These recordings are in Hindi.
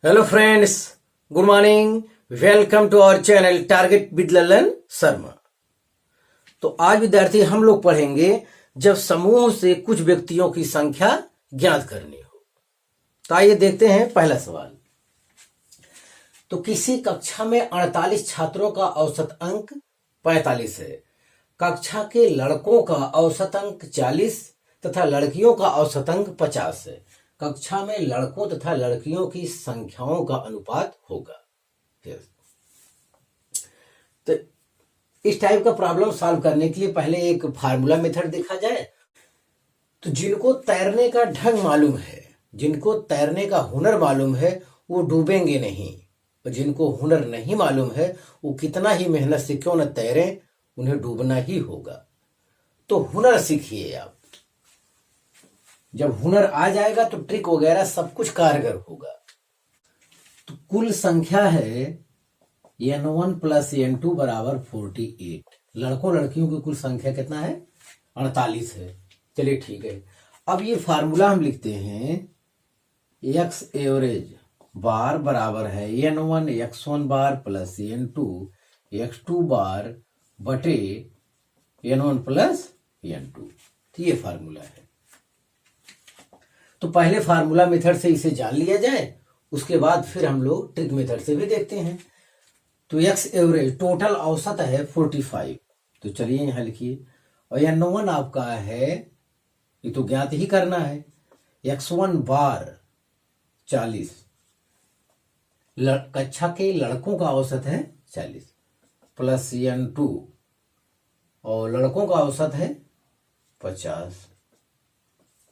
Hello friends, good morning. Welcome to our channel target with Lalan Sharma. तो आज विद्यार्थी हम लोग पढ़ेंगे जब समूह से कुछ व्यक्तियों की संख्या ज्ञात करनी हो। तो आइए देखते हैं पहला सवाल। तो किसी कक्षा में 48 छात्रों का औसत अंक 45 है। कक्षा के लड़कों का औसत अंक 40 तथा लड़कियों का औसत अंक 50 है। कक्षा में लड़कों तथा लड़कियों की संख्याओं का अनुपात होगा। तो इस टाइप का प्रॉब्लम सॉल्व करने के लिए पहले एक फार्मूला मेथड देखा जाए। तो जिनको तैरने का ढंग मालूम है, जिनको तैरने का हुनर मालूम है, वो डूबेंगे नहीं। और जिनको हुनर नहीं मालूम है, वो कितना ही मेहनत से क्यों न तैरे, उन्हें डूबना ही होगा। तो हुनर सीखिए आप। जब हुनर आ जाएगा तो ट्रिक वगैरह सब कुछ कारगर होगा। तो कुल संख्या है n1 प्लस n2 बराबर 48। लड़कों लड़कियों की कुल संख्या कितना है? 48 है। चलिए ठीक है। अब ये फार्मूला हम लिखते हैं, एक्स एवरेज बार बराबर है n1 x1 बार प्लस n2 x2 बार बटे n1 प्लस n2। तो ये फार्मूला है। तो पहले फार्मूला मेथड से इसे जान लिया जाए, उसके बाद फिर हम लोग ट्रिक मेथड से भी देखते हैं। तो एक्स एवरेज टोटल औसत है 45। तो चलिए यहां लिखिए। और n1 आपका है, ये तो ज्ञात ही करना है, x1 बार 40। कक्षा के लड़कों का औसत है 40 प्लस n2 और लड़कों का औसत है 50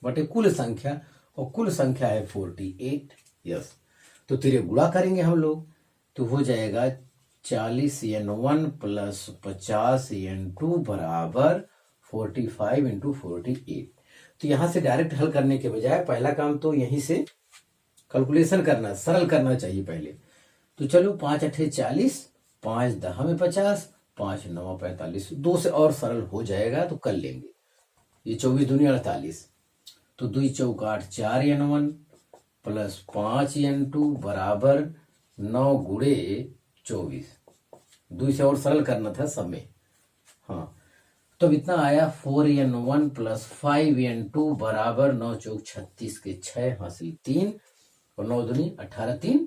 बटे कुल संख्या, और कुल संख्या है 48। यस, तो तेरे गुणा करेंगे हम लोग, तो हो जाएगा 40 n1 प्लस 50 n2 बराबर 45 इंटू 48। तो यहां से डायरेक्ट हल करने के बजाय पहला काम तो यहीं से कैलकुलेशन करना, सरल करना चाहिए पहले। तो चलो 5 अठे 40, 5 दहा में 50, 5 9 45। 2 से और सरल हो जाएगा तो कर लेंगे। ये 24 दूनी 48, तो 2 चौक 8 4 n1 प्लस 5 n2 बराबर 9 गुणे 24। 2 से और सरल करना था सब में। हाँ, तो इतना आया 4n1 प्लस 5n2 बराबर 9 चौक 36 के 6 हासिल 3 और 9 दूनी 18 3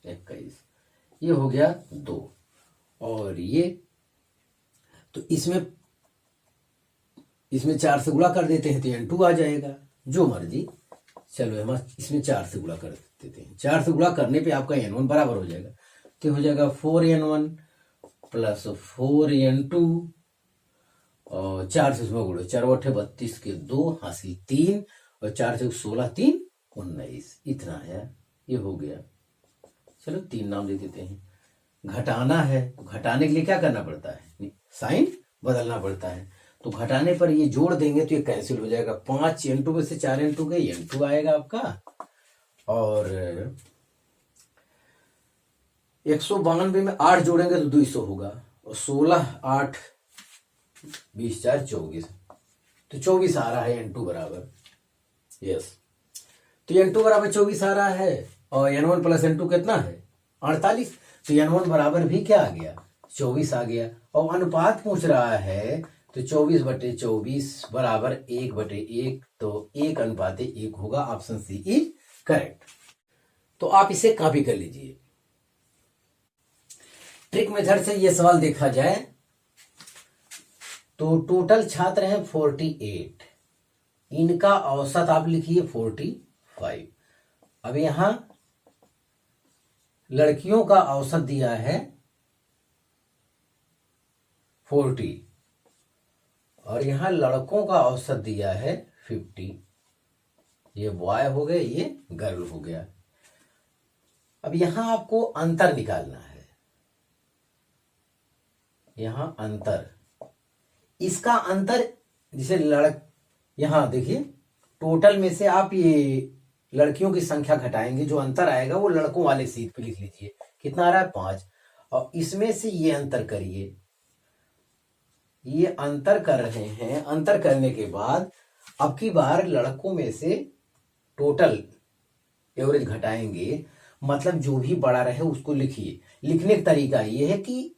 21। ये हो गया 2। और ये तो इसमें 4 से गुणा कर देते हैं तो n2 आ जाएगा, जो मर्जी। चलो हम इसमें 4 से गुणा कर देते हैं। 4 से गुणा करने पे आपका n1 बराबर हो जाएगा। तो हो जाएगा 4n1 प्लस 4n2 और 4 से इसमें गुणो, 4 अठे 32 के 2 हासिल 3 और 4 से 16 3 19। इतना है, ये हो गया। चलो 3 नाम दे देते हैं। घटाना है तो घटाने के लिए क्या करना पड़ता है? साइन बदलना पड़ता है। तो घटाने पर ये जोड़ देंगे तो ये कैंसिल हो जाएगा। 5 n2 में से 4 n2 गए, n2 आएगा आपका। और 192 में 8 जोड़ेंगे तो 200 होगा। और 16 8 20 4 24, तो 24 आ रहा है n2 बराबर। यस, तो n2 बराबर 24 आ रहा है। और n1 प्लस n2 कितना है? 48। तो n1 बराबर भी क्या आ गया? 24 आ गया। और अनुपात पूछ रहा है तो 24 बटे 24 बराबर 1 बटे 1, तो 1 अनुपात 1 होगा। Option C is correct. तो आप इसे कॉपी कर लीजिए। ट्रिक मेथड से यह सवाल देखा जाए तो टोटल छात्र हैं 48, इनका औसत आप लिखिए 45। अब यहां लड़कियों का औसत दिया है 40 और यहां लड़कों का औसत दिया है 50। ये बॉय हो गए, ये गर्ल हो गया। अब यहां आपको अंतर निकालना है। यहां अंतर, इसका अंतर जिसे यहां देखिए, टोटल में से आप ये लड़कियों की संख्या घटाएंगे, जो अंतर आएगा वो लड़कों वाले सीट पे लिख लीजिए। कितना आ रहा है? 5। और इसमें से ये अंतर करिए। ये अंतर कर रहे हैं। अंतर करने के बाद अब की बार लड़कों में से टोटल एवरेज घटाएंगे, मतलब जो भी बड़ा रहे उसको लिखिए। लिखने का तरीका ये है कि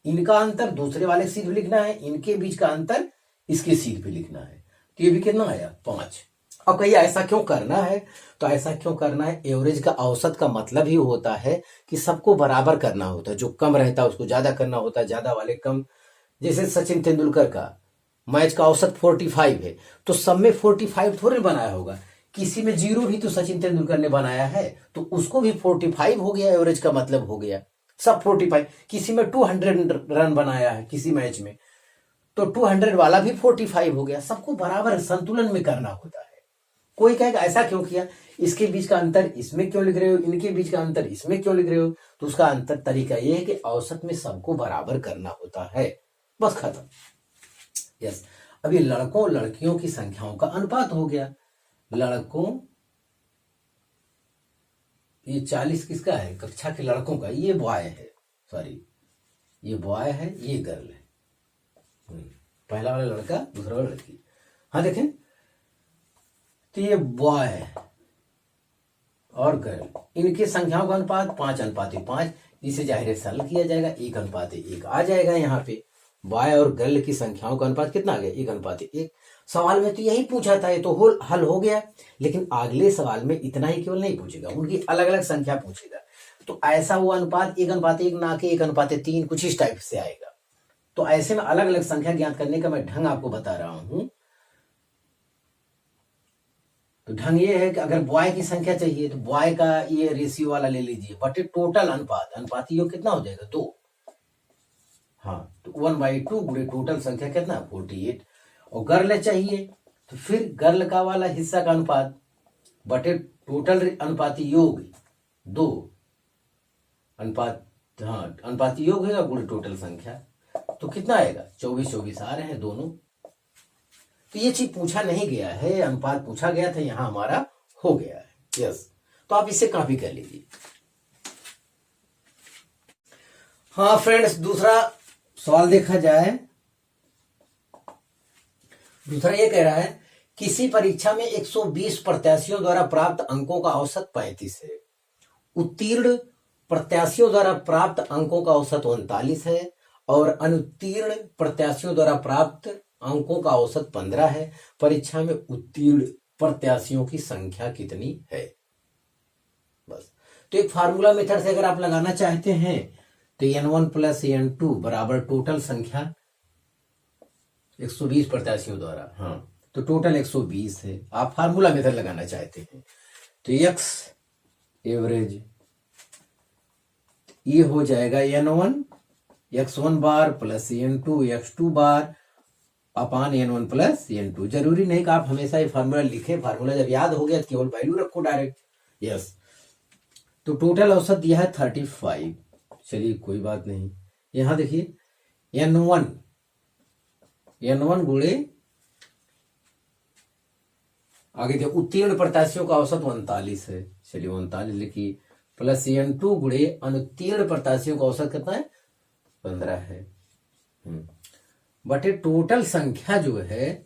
इनका अंतर दूसरे वाले सीध पे लिखना है, इनके बीच का अंतर इसके सीध पे लिखना है। तो ये भी कितना आया 5। अब कहिए ऐसा क्यों करना है, तो ऐसा क्यों करना है, एवरेज का औसत का मतलब ही होता है कि सबको बराबर करना होता है, जो कम रहता है उसको ज्यादा करना होता है, ज्यादा वाले कम। जैसे सचिन तेंदुलकर का मैच का औसत 45 है, तो सब में 45 थोड़े बनाया होगा, किसी में 0 भी तो सचिन तेंदुलकर ने बनाया है, तो उसको भी 45 हो गया, एवरेज का मतलब हो गया सब 45। किसी में 200 रन बनाया है किसी मैच में, तो 200 वाला भी 45 हो गया। सबको बराबर संतुलन में करना होता है। कोई कहेगा ऐसा क्यों किया, इसके बीच का अंतर इसमें क्यों लिख रहे हो, इनके बीच का अंतर इसमें क्यों लिख रहे हो, तो उसका अंतर तरीका यह है कि औसत में सबको बराबर करना होता है, बस खत्म। यस, अब ये लड़कों लड़कियों की संख्याओं का अनुपात हो गया। लड़कों, ये 40 किसका है, कक्षा के लड़कों का, ये बॉय है, सॉरी ये बॉय है, ये गर्ल है। पहला वाला लड़का, दूसरा वाला लड़की। हाँ देखें, तो ये बॉय है और गर्ल, इनकी संख्याओं का अनुपात 5:5, जिसे जाहिर सरल किया जाएगा, 1:1 आ जाएगा। यहाँ पे बॉय और गर्ल की संख्याओं का अनुपात कितना आ गया, 1:1। सवाल में तो यही पूछा था, ये तो हल हो गया, लेकिन अगले सवाल में इतना ही केवल नहीं पूछेगा, उनकी अलग अलग संख्या पूछेगा। तो ऐसा वो अनुपात 1:1 ना के 1:3 कुछ इस टाइप से आएगा। तो ऐसे में अलग अलग संख्या ज्ञात करने का मैं ढंग आपको बता रहा हूं। तो ढंग ये है कि अगर बॉय की संख्या चाहिए तो बॉय का ये रेशियो वाला ले लीजिए, बटे टोटल अनुपात, अनुपात योग कितना हो जाएगा 2। हाँ, तो 1/2 गुणे टोटल संख्या कितना 48। और गर्ल चाहिए तो फिर गर्ल का वाला हिस्सा का अनुपात बटे टोटल अनुपाती योग 2 अनुपात, हाँ अनुपाती योग है गुणे टोटल संख्या, तो कितना आएगा 24 आ रहे हैं दोनों। तो ये चीज पूछा नहीं गया है, अनुपात पूछा गया था, यहां हमारा हो गया है। यस, तो आप इसे कॉपी कर लीजिए। हाँ फ्रेंड्स, दूसरा सवाल देखा जाए। दूसरा ये कह रहा है किसी परीक्षा में 120 प्रत्याशियों द्वारा प्राप्त अंकों का औसत 35 है, उत्तीर्ण प्रत्याशियों द्वारा प्राप्त अंकों का औसत 39 है और अनुत्तीर्ण प्रत्याशियों द्वारा प्राप्त अंकों का औसत 15 है। परीक्षा में उत्तीर्ण प्रत्याशियों की संख्या कितनी है। बस, तो एक फार्मूला मेथड से अगर आप लगाना चाहते हैं तो n1 + n2 बराबर टोटल संख्या 120 प्रत्याशियों द्वारा, हाँ तो टोटल 120 है। आप फार्मूला मेथड लगाना चाहते हैं तो x एवरेज ये हो जाएगा n1 x1 बार प्लस n2 x2 बार अपान n1 + n2। जरूरी नहीं कि आप हमेशा ये फार्मूला लिखें, फार्मूला जब याद हो गया तो केवल वैल्यू रखो डायरेक्ट। यस, तो टोटल औसत दिया है 35। चलिए कोई बात नहीं, यहां देखिए n1 गुणे आगे देखिए उत्तीर्ण प्रत्याशियों का औसत 39 है, चलिए 39 लिखिए, प्लस n2 गुणे अनुत्तीर्ण प्रत्याशियों का औसत कितना है 15 है, बटे टोटल संख्या जो है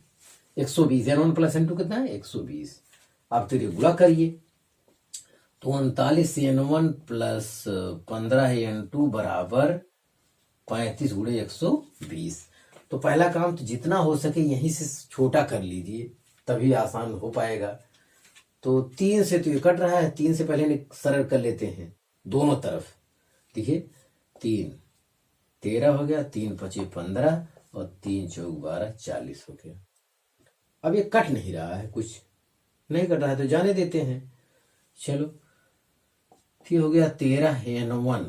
120। n1 + n2 कितना है 120। आप तो गुणा करिए, तो 39 n1 + 15 n2 बराबर 35 गुणे 120। तो पहला काम तो जितना हो सके यहीं से छोटा कर लीजिए, तभी आसान हो पाएगा। तो 3 से तो ये कट रहा है, 3 से पहले सरल कर लेते हैं दोनों तरफ। देखिए 3 13 हो गया, 3 × 5 = 15 और 3 × 4 = 12 40 हो गया। अब ये कट नहीं रहा है, कुछ नहीं कट रहा है तो जाने देते हैं। चलो फिर हो गया 13 n1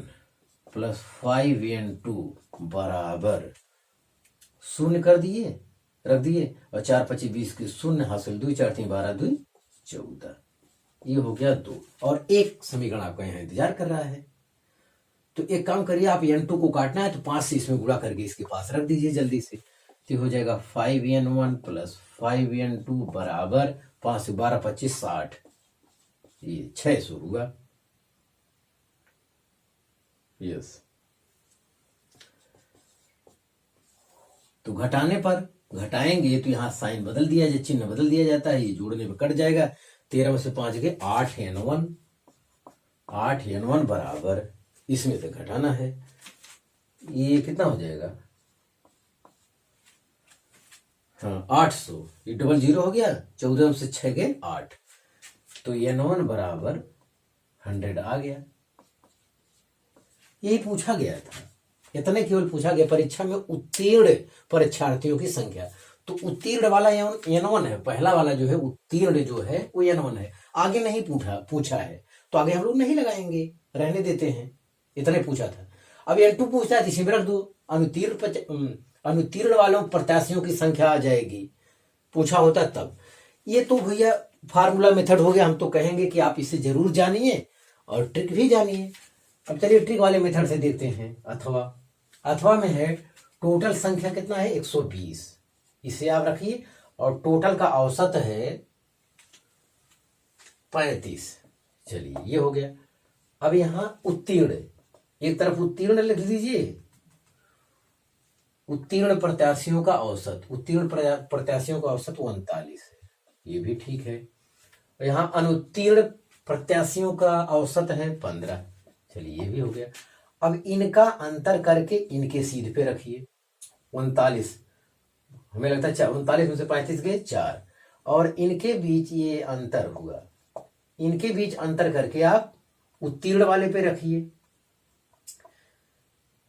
+ 5 n2 बराबर 0 कर दिए, रख दिए, और 4 × 25 = 20 की 0 हासिल, 2 × 4 = 3 12 2 = 14। ये हो गया 2 और एक समीकरण आपका यहाँ इंतजार कर रहा है। तो एक काम करिए, आप n2 को काटना है तो 5 से इसमें गुणा करके इसके पास रख दीजिए जल्दी से। तो हो जाएगा 5 n1 + 5 n2 बराबर 5 से 12 25 60, ये 600 हुआ। यस, तो घटाने पर घटाएंगे तो यहाँ साइन बदल दिया जाए, चिन्ह बदल दिया जाता है, ये जोड़ने में कट जाएगा। 13 में से 5 गए 8 n1 8n1 बराबर, इसमें से घटाना है, ये कितना हो जाएगा, हाँ 800, ये डबल जीरो हो गया, 14 से 6 गए 8, तो n1 बराबर 100 आ गया। यही पूछा गया था, इतने केवल पूछा गया, परीक्षा में उत्तीर्ण परीक्षार्थियों की संख्या। तो उत्तीर्ण वाला n1 है, पहला वाला जो है उत्तीर्ण जो है वो n1 है, आगे नहीं पूछा है, तो आगे हम लोग नहीं लगाएंगे, रहने देते हैं, इतने पूछा था। अब n2 पूछता है, इसी में रख दो, अनुत्तीर्ण वालों प्रत्याशियों की संख्या आ जाएगी, पूछा होता तब। ये तो भैया फार्मूला मेथड हो गया, हम तो कहेंगे कि आप इसे जरूर जानिए और ट्रिक भी जानिए। अब चलिए ट्रिक वाले मेथड से देखते हैं। अथवा में है टोटल संख्या कितना है, 120, इसे आप रखिए, और टोटल का औसत है 35। चलिए ये हो गया। अब यहां उत्तीर्ण, एक तरफ उत्तीर्ण लिख दीजिए, उत्तीर्ण प्रत्याशियों का औसत, उत्तीर्ण प्रत्याशियों का औसत 39 है, ये भी ठीक है। यहाँ अनुत्तीर्ण प्रत्याशियों का औसत है 15, चलिए ये भी हो गया। अब इनका अंतर करके इनके सीध पे रखिए, 39, हमें लगता है 39 में से 35 गए 4, और इनके बीच ये अंतर हुआ, इनके बीच अंतर करके आप उत्तीर्ण वाले पे रखिए।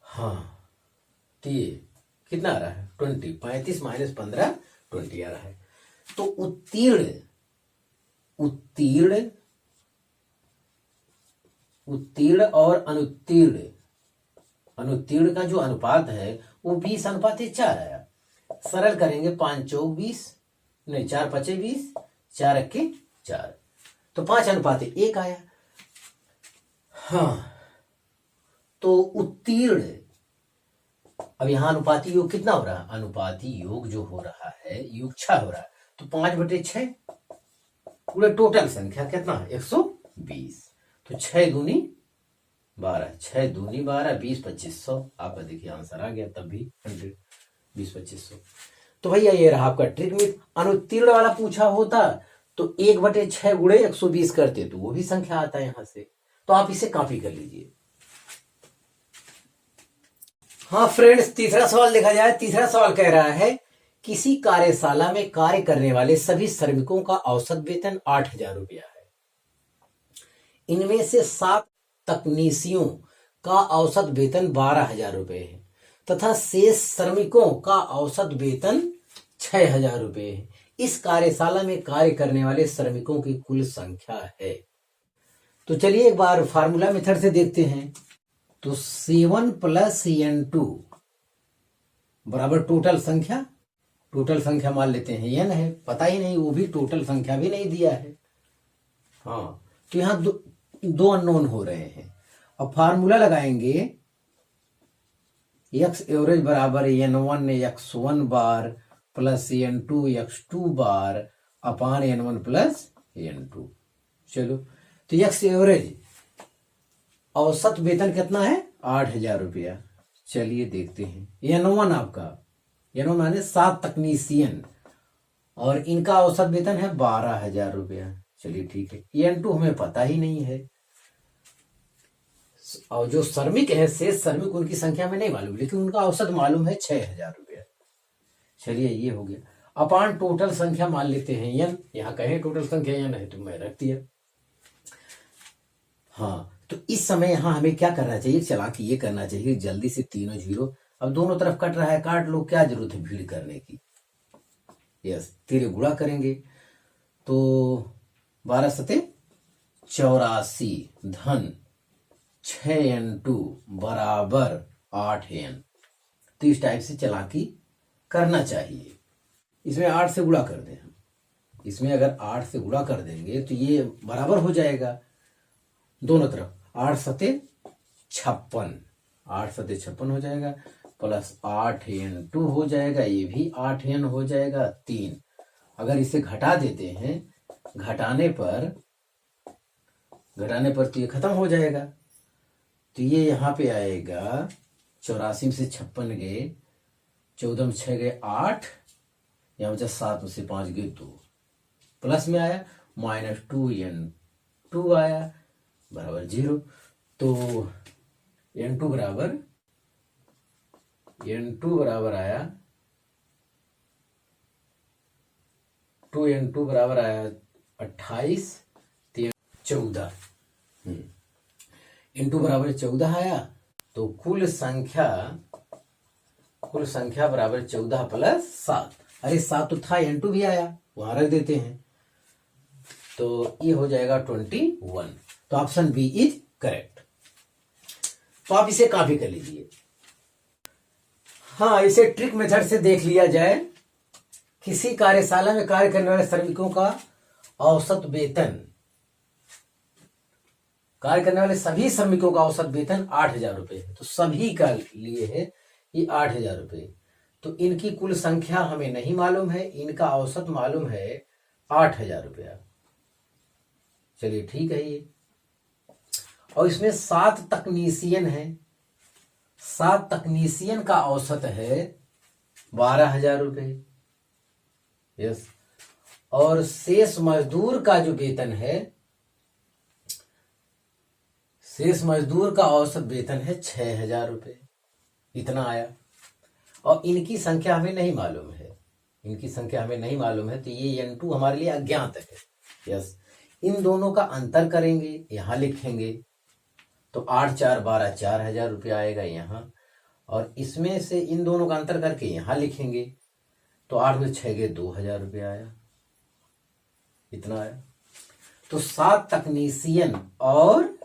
हाँ, तो ये कितना आ रहा है, 20, 35 माइनस 15 20 आ रहा है। तो उत्तीर्ण और अनुत्तीर्ण का जो अनुपात है वो 20:4 आया। सरल करेंगे, 5 चौक 20, नहीं 4 5 20, 4 अक्के 4, तो 5:1 आया। हाँ, तो उत्तीर्ण, अब यहां अनुपाती योग कितना हो रहा है, अनुपाती योग जो हो रहा है योग 6 हो रहा है, तो 5/6, पूरे टोटल संख्या कितना है 120, तो 6 दूनी 12, 6 दूनी 12, 20 2500, आपका देखिए आंसर आ गया, तब भी 100, 20 2500। तो भैया ये रहा आपका ट्रिक में। अनुत्तीर्ण वाला पूछा होता तो 1/6 गुणे 120 करते, तो वो भी संख्या आता है यहां से, तो आप इसे कॉपी कर लीजिए। हाँ फ्रेंड्स, तीसरा सवाल देखा जाए। तीसरा सवाल कह रहा है, किसी कार्यशाला में कार्य करने वाले सभी श्रमिकों का औसत वेतन 8,000 रुपया है। इनमें से 7 तकनीशियों का औसत वेतन 12,000 रुपये है तथा शेष श्रमिकों का औसत वेतन 6,000 रुपये है। इस कार्यशाला में कार्य करने वाले श्रमिकों की कुल संख्या है। तो चलिए एक बार फार्मूला मेथड से देखते हैं। तो 7 + n2 बराबर टोटल संख्या मान लेते हैं, n है, पता ही नहीं, वो भी टोटल संख्या भी नहीं दिया है। हाँ, तो यहां दो अननोन हो रहे हैं। अब फार्मूला लगाएंगे, x एवरेज बराबर n1 x1 बार प्लस n2 x2 बार अपान n1 प्लस n2। चलो, तो x एवरेज औसत वेतन कितना है 8,000 रुपया। चलिए देखते हैं। n1 आपका, n1 माने 7 तकनीशियन, और इनका औसत वेतन है 12,000 रुपया। चलिए ठीक है। n2 हमें पता ही नहीं है, और जो श्रमिक है शेष श्रमिक उनकी संख्या में नहीं मालूम, लेकिन उनका औसत मालूम है 6,000 रुपया। चलिए ये हो गया। अपान टोटल संख्या मान लेते हैं n, यहाँ कहें टोटल संख्या n है तो मैं रख दिया। हाँ, तो इस समय यहां हमें क्या करना चाहिए, चालाकी ये करना चाहिए जल्दी से, तीनों जीरो, अब दोनों तरफ कट रहा है, काट लो, क्या जरूरत है भीड़ करने की। यस, तीर गुणा करेंगे तो 12 सते 84 धन 6n2 बराबर 8n। तो इस टाइप से चालाकी करना चाहिए। इसमें 8 से गुणा कर दें, इसमें अगर 8 से गुणा कर देंगे तो ये बराबर हो जाएगा दोनों तरफ, 8 सते 56, 8 सते 56 हो जाएगा, प्लस 8n2 हो जाएगा, ये भी 8n हो जाएगा 3। अगर इसे घटा देते हैं, घटाने पर तो ये खत्म हो जाएगा, तो ये यहाँ पे आएगा 84 में से 56 गए, 14 में 6 गए 8, यहाँ बचा 7 में से 5 गए 2, प्लस में आया -2n2 आया, बराबर 0। तो n2 बराबर आया 2n2 बराबर आया 28, 14। n2 बराबर 14 आया। तो कुल संख्या बराबर 14 प्लस 7। अरे 7 तो था, n2 भी आया, वहां रख देते हैं। तो ये हो जाएगा 21। तो ऑप्शन बी इज करेक्ट। तो आप इसे कॉपी कर लीजिए। हाँ, इसे ट्रिक मेथड से देख लिया जाए। किसी कार्यशाला में कार्य करने वाले श्रमिकों का औसत वेतन, कार्य करने वाले सभी श्रमिकों का औसत वेतन 8,000 रुपये है। तो सभी का लिए है ये 8,000 रुपये। तो इनकी कुल संख्या हमें नहीं मालूम है, इनका औसत मालूम है 8,000 रुपया। चलिए ठीक है ये। और इसमें 7 तकनीशियन है, 7 तकनीशियन का औसत है 12,000 रुपये। यस। और शेष मजदूर का जो वेतन है, शेष मजदूर का औसत वेतन है 6,000 रुपये। इतना आया। और इनकी संख्या हमें नहीं मालूम है, इनकी संख्या हमें नहीं मालूम है। तो ये n2 हमारे लिए अज्ञात है। यस। इन दोनों का अंतर करेंगे, यहां लिखेंगे। तो 8 4 12 4,000 रुपये आएगा यहाँ। और इसमें से इन दोनों का अंतर करके यहां लिखेंगे। तो 8 में 6 गए 2,000 रुपये आया। इतना आया। तो 7 तकनीशियन और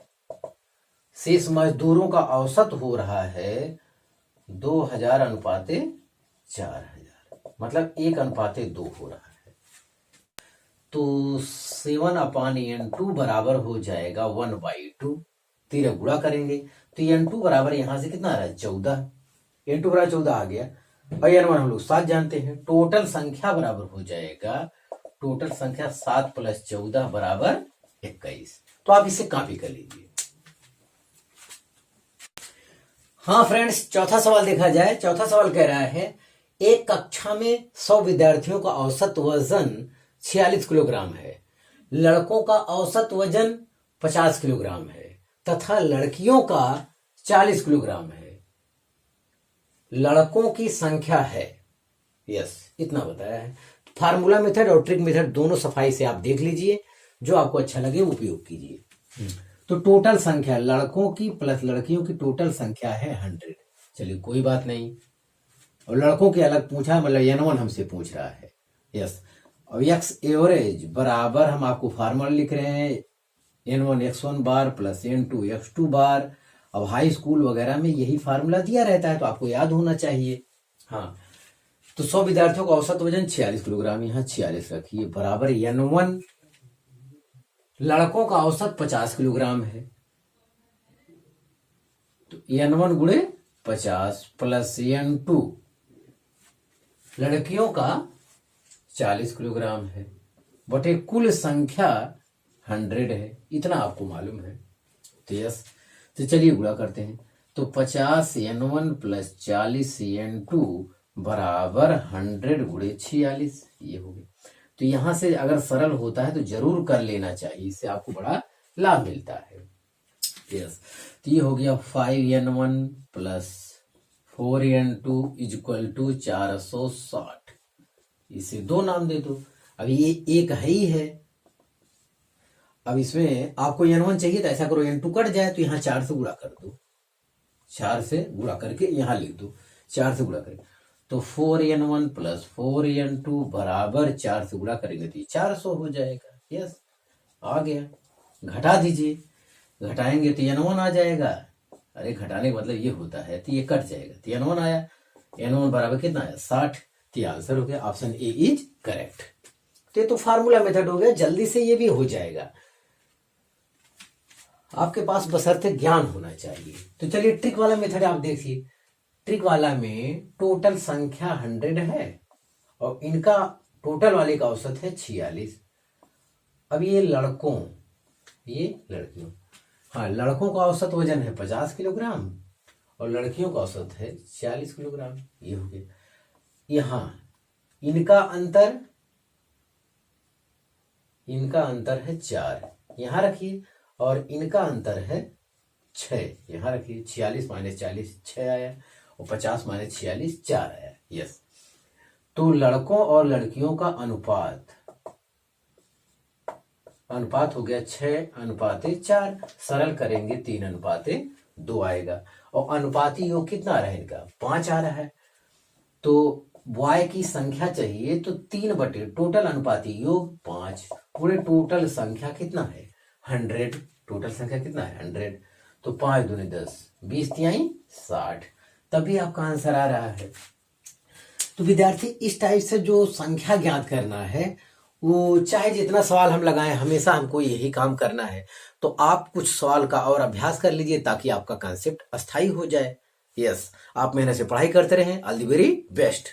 शेष मजदूरों का औसत हो रहा है 2,000 अनुपाते 4,000, मतलब 1:2 हो रहा है। तो 7/n2 बराबर हो जाएगा 1/2। तीर गुणा करेंगे तो n2 बराबर यहां से कितना आ रहा है 14। n2 बराबर 14 आ गया। और n1 हम लोग 7 जानते हैं। टोटल संख्या बराबर हो जाएगा, टोटल संख्या 7 + 14 बराबर 21। तो आप इसे कॉपी कर लीजिए। हाँ फ्रेंड्स, चौथा सवाल देखा जाए। चौथा सवाल कह रहा है एक कक्षा में 100 विद्यार्थियों का औसत वजन 46 किलोग्राम है, लड़कों का औसत वजन 50 किलोग्राम है तथा लड़कियों का 40 किलोग्राम है। लड़कों की संख्या है, यस, इतना बताया है। फार्मूला मेथड और ट्रिक मेथड दोनों सफाई से आप देख लीजिए, जो आपको अच्छा लगे उपयोग कीजिए। तो टोटल संख्या लड़कों की प्लस लड़कियों की टोटल संख्या है 100। चलिए कोई बात नहीं। और लड़कों के अलग पूछा, मतलब n1 हमसे पूछ रहा है। यस। और x एवरेज बराबर हम आपको फार्मूला लिख रहे हैं n1 x1 बार प्लस n2 x2 बार। अब हाई स्कूल वगैरह में यही फार्मूला दिया रहता है, तो आपको याद होना चाहिए। हाँ, तो 100 विद्यार्थियों का औसत वजन 46 किलोग्राम, यहाँ 46 रखिए, बराबर n1। लड़कों का औसत 50 किलोग्राम है, तो n1 गुणे 50 प्लस n2 लड़कियों का 40 किलोग्राम है, बटे कुल संख्या 100 है। इतना आपको मालूम है। तो यस, तो चलिए गुणा करते हैं। तो 50 n1 प्लस 40 n2 बराबर 100 गुणे 46, ये हो गया। तो यहां से अगर सरल होता है तो जरूर कर लेना चाहिए, इससे आपको बड़ा लाभ मिलता है। यस। तो ये हो गया 5n1 plus 4n2 equal to 460। इसे 2 नाम दे दो। अभी ये एक है ही है। अब इसमें आपको n1 चाहिए तो ऐसा करो, n2 कट जाए तो यहाँ 4 से गुणा कर दो, 4 से गुणा करके यहाँ लिख दो, 4 से गुणा करके। तो 4n1 प्लस 4n2 बराबर 4 से गुणा करेंगे तो 400 हो जाएगा। यस, आ गया। घटा दीजिए, घटाएंगे तो n1 आ जाएगा। अरे घटाने का मतलब ये होता है, तो ये कट जाएगा तो n1 आया। n1 बराबर कितना आया 60। तो ये आंसर हो गया, ऑप्शन ए इज करेक्ट। तो ये तो फार्मूला मेथड हो गया, जल्दी से ये भी हो जाएगा। आपके पास बशर्ते ज्ञान होना चाहिए। तो चलिए ट्रिक वाला मेथड आप देखिए। ट्रिक वाला में टोटल संख्या 100 है और इनका टोटल वाले का औसत है 46। अब ये लड़कों, ये लड़कियों, हाँ, लड़कों का औसत वजन है 50 किलोग्राम और लड़कियों का औसत है 40 किलोग्राम। ये हो गया। यहाँ इनका अंतर है 4, यहाँ रखिए। और इनका अंतर है 6। यहां रखिए 46 माइनस 40 6 आया और 50 माइनस 46 4 आया। यस, तो लड़कों और लड़कियों का अनुपात हो गया 6:4। सरल करेंगे 3:2 आएगा और अनुपाती योग कितना आ रहा है इनका 5 आ रहा है। तो y की संख्या चाहिए तो 3 बटे टोटल अनुपाती योग 5, पूरे टोटल संख्या कितना है 100। टोटल संख्या कितना है 100। तो 5 दूनी 10, 20 तिहाई 60, तभी आपका आंसर आ रहा है। तो विद्यार्थी इस टाइप से जो संख्या ज्ञात करना है वो चाहे जितना सवाल हम लगाएं हमेशा हमको यही काम करना है। तो आप कुछ सवाल का और अभ्यास कर लीजिए ताकि आपका कॉन्सेप्ट अस्थायी हो जाए। यस, आप मेहनत से पढ़ाई करते रहें। All the very best.